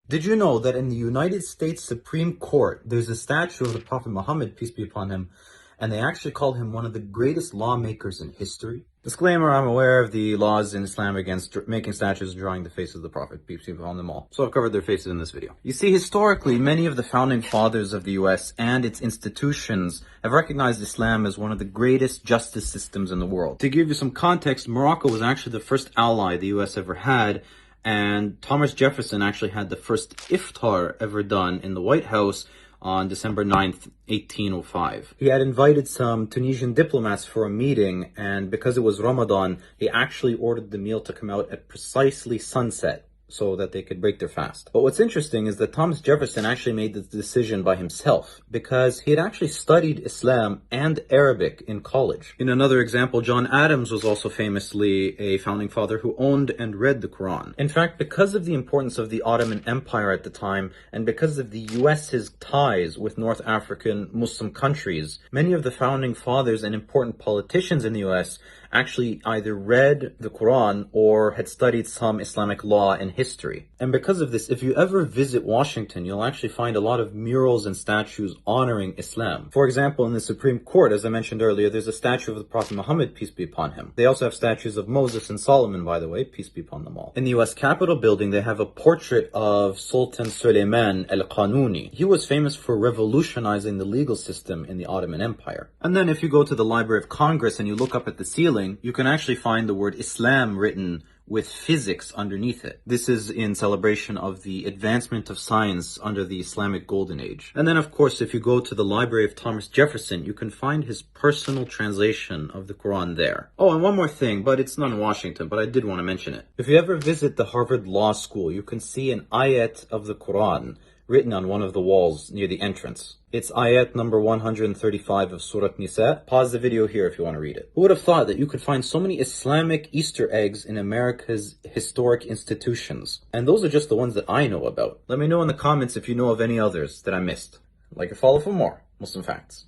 Did you know that in the United States Supreme Court, there's a statue of the Prophet Muhammad, peace be upon him, and they actually call him one of the greatest lawmakers in history? Disclaimer, I'm aware of the laws in Islam against making statues and drawing the face of the Prophet, peace be upon them all. So I've covered their faces in this video. You see, historically, many of the founding fathers of the US and its institutions have recognized Islam as one of the greatest justice systems in the world. To give you some context, Morocco was actually the first ally the US ever had, and Thomas Jefferson actually had the first iftar ever done in the White House on December 9th, 1805. He had invited some Tunisian diplomats for a meeting, and because it was Ramadan, he actually ordered the meal to come out at precisely sunset so that they could break their fast. But what's interesting is that Thomas Jefferson actually made the decision by himself because he had actually studied Islam and Arabic in college. In another example, John Adams was also famously a founding father who owned and read the Quran. In fact, because of the importance of the Ottoman Empire at the time, and because of the US's ties with North African Muslim countries, many of the founding fathers and important politicians in the US actually either read the Quran or had studied some Islamic law and history. And because of this, if you ever visit Washington, you'll actually find a lot of murals and statues honoring Islam. For example, in the Supreme Court, as I mentioned earlier, there's a statue of the Prophet Muhammad, peace be upon him. They also have statues of Moses and Solomon, by the way, peace be upon them all. In the US Capitol building, they have a portrait of Sultan Suleiman al-Qanuni. He was famous for revolutionizing the legal system in the Ottoman Empire. And then if you go to the Library of Congress and you look up at the ceiling, you can actually find the word Islam written with physics underneath it. This is in celebration of the advancement of science under the Islamic Golden Age. And then, of course, if you go to the Library of Thomas Jefferson, you can find his personal translation of the Quran there. Oh, and one more thing, but it's not in Washington, but I did want to mention it. If you ever visit the Harvard Law School, you can see an ayat of the Quran written on one of the walls near the entrance. It's ayat number 135 of Surah Nisa. Pause the video here if you want to read it. Who would have thought that you could find so many Islamic Easter eggs in America's historic institutions? And those are just the ones that I know about. Let me know in the comments if you know of any others that I missed. Like or follow for more Muslim facts.